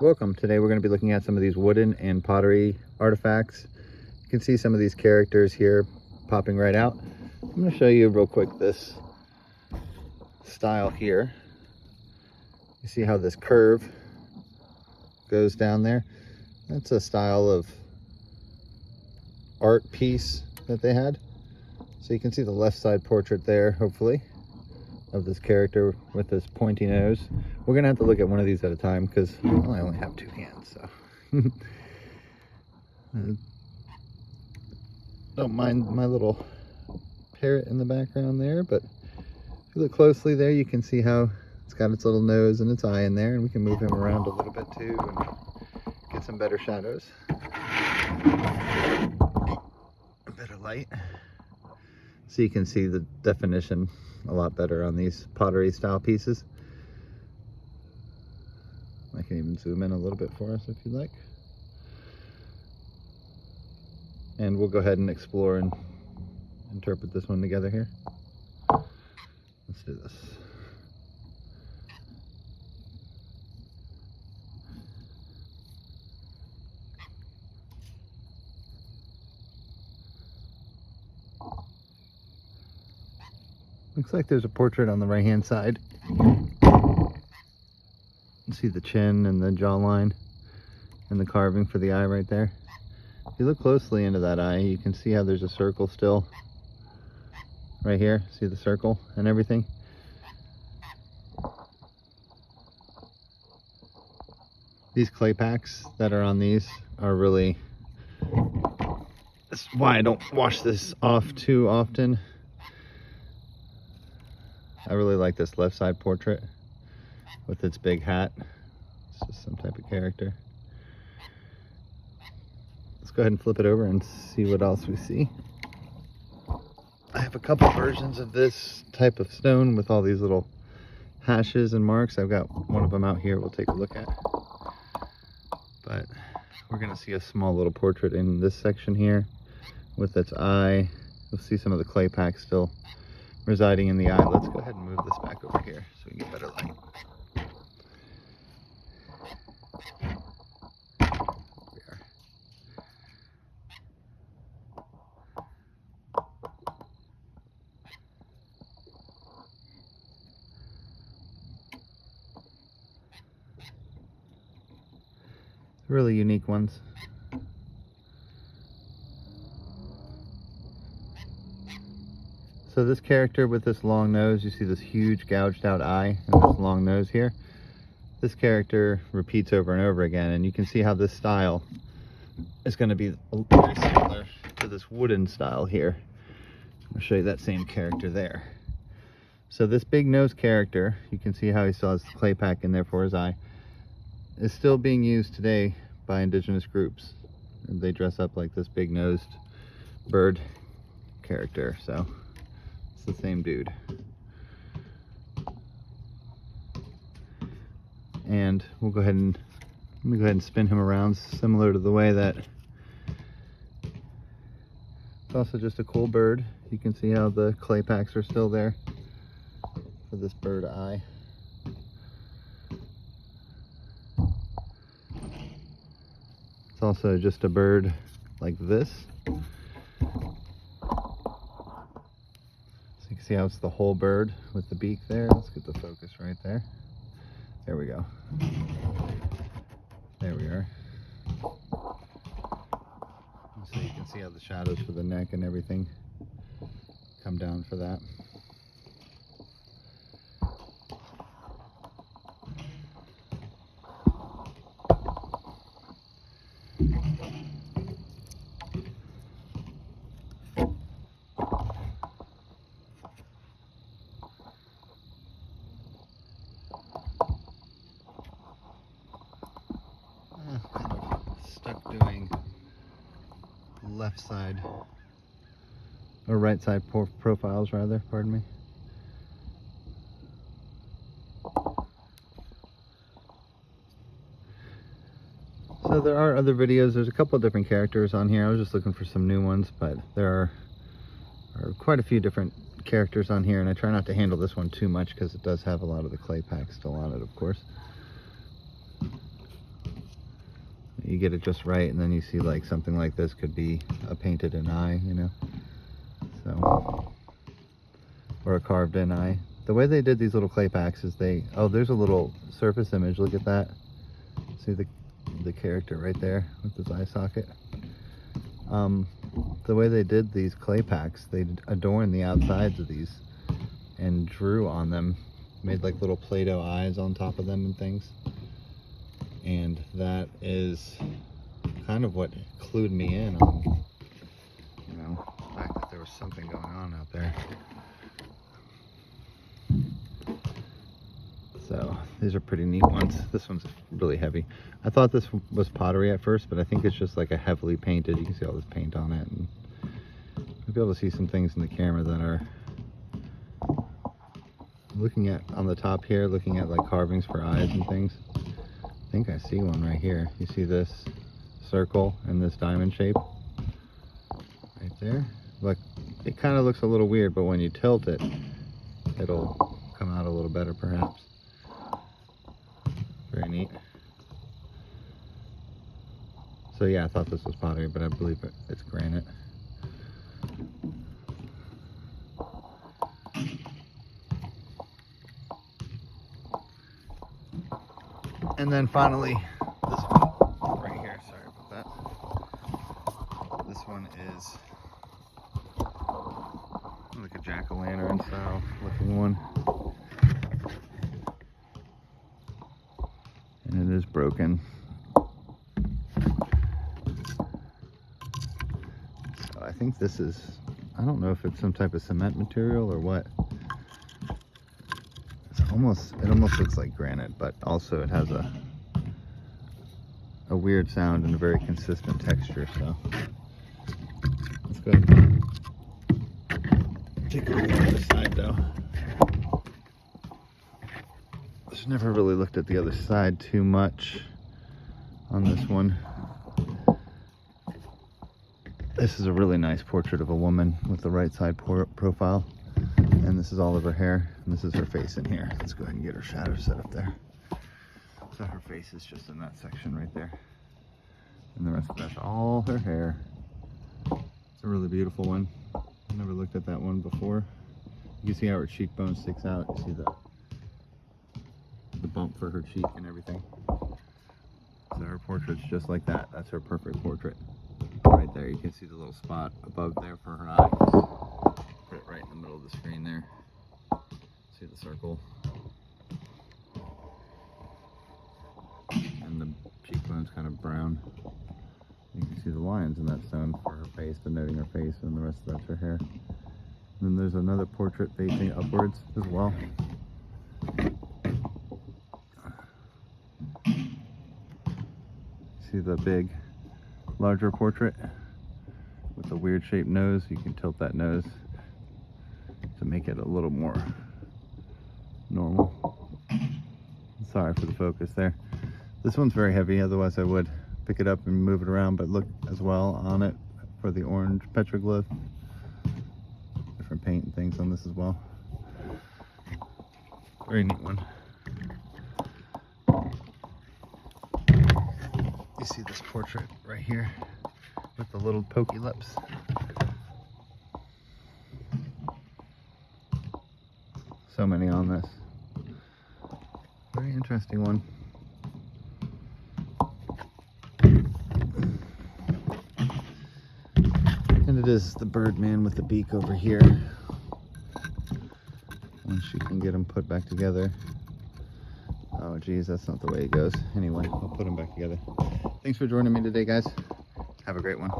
Welcome. Today we're going to be looking at some of these wooden and pottery artifacts. You can see some of these characters here popping right out. I'm going to show you real quick this style here. You see how this curve goes down there? That's a style of art piece that they had. So you can see the left side portrait there, hopefully, of this character with this pointy nose. We're gonna have to look at one of these at a time because I only have two hands, so don't mind my little parrot in the background there, but if you look closely there, you can see how it's got its little nose and its eye in there, and we can move him around a little bit too and get some better shadows, a bit of light, so you can see the definition a lot better on these pottery style pieces. I can even zoom in a little bit for us if you'd like. And we'll go ahead and explore and interpret this one together here. Let's do this. Looks like there's a portrait on the right hand side. You see the chin and the jawline and the carving for the eye right there. If you look closely into that eye, you can see how there's a circle still right here. See the circle and everything? These clay packs that are on these are really, that's why I don't wash this off too often. I really like this left side portrait with its big hat. It's just some type of character. Let's go ahead and flip it over and see what else we see. I have a couple versions of this type of stone with all these little hashes and marks. I've got one of them out here we'll take a look at. But we're gonna see a small little portrait in this section here with its eye. You'll see some of the clay packs still residing in the eye. Let's go ahead and move this back over here so we can get better light. Really unique ones. So this character with this long nose, you see this huge gouged out eye and this long nose here. This character repeats over and over again, and you can see how this style is going to be very similar to this wooden style here. I'll show you that same character there. So this big nose character, you can see how he still has the clay pack in there for his eye, is still being used today by Indigenous groups. They dress up like this big nosed bird character, so it's the same dude. And we'll go ahead and let me go ahead and spin him around similar to the way that it's also just a cool bird. You can see how the clay packs are still there for this bird eye. It's also just a bird like this. So you can see how it's the whole bird with the beak there. Let's get the focus right there. There we go. There we are. So you can see how the shadows for the neck and everything come down for that. Stuck doing left side or right side profiles rather, pardon me. So there are other videos, there's a couple of different characters on here. I was just looking for some new ones, but there are quite a few different characters on here, and I try not to handle this one too much because it does have a lot of the clay pack still on it, of course. you get it just right, and then you see like something like this could be a painted in eye, you know, so, or a carved in eye. The way they did these little clay packs is oh, there's a little surface image, look at that. See the character right there with his eye socket. The way they did these clay packs, they adorned the outsides of these and drew on them, made like little Play-Doh eyes on top of them and things. And that is kind of what clued me in on, you know, the fact that there was something going on out there. So these are pretty neat ones. This one's really heavy. I thought this was pottery at first, but I think it's just like a heavily painted. You can see all this paint on it, and you'll be able to see some things in the camera that are looking at on the top here, looking at like carvings for eyes and things. I think I see one right here. You see this circle and this diamond shape right there? Look, it kind of looks a little weird, but when you tilt it, it'll come out a little better perhaps. Very neat. So yeah, I thought this was pottery, but I believe it's granite. And then finally, this one right here, sorry about that. This one is like a jack-o'-lantern style looking one. And it is broken. So I think this is, I don't know if it's some type of cement material or what. It almost looks like granite, but also it has a weird sound and a very consistent texture. So let's go ahead and take a look at the side though. I've never really looked at the other side too much on this one. This is a really nice portrait of a woman with the right side profile. And this is all of her hair, and this is her face in here. Let's go ahead and get her shadow set up there. So her face is just in that section right there. And the rest of that's all her hair. It's a really beautiful one. I've never looked at that one before. You can see how her cheekbone sticks out. You see the bump for her cheek and everything. So her portrait's just like that. That's her perfect portrait. Right there, you can see the little spot above there for her eyes. Put it right in the middle of the screen there. See the circle. And the cheekbone's kind of brown. You can see the lines in that stone for her face, denoting her face, and the rest of that's her hair. And then there's another portrait facing upwards as well. See the big, larger portrait with the weird shaped nose. You can tilt that nose to make it a little more normal. Sorry for the focus there. This one's very heavy, otherwise I would pick it up and move it around, but look as well on it for the orange petroglyph. Different paint and things on this as well. Very neat one. You see this portrait right here with the little pokey lips. So many on this. Very interesting one. And it is the Birdman with the beak over here. Once you can get them put back together. Oh geez, that's not the way it goes. Anyway, I'll put them back together. Thanks for joining me today, guys. Have a great one.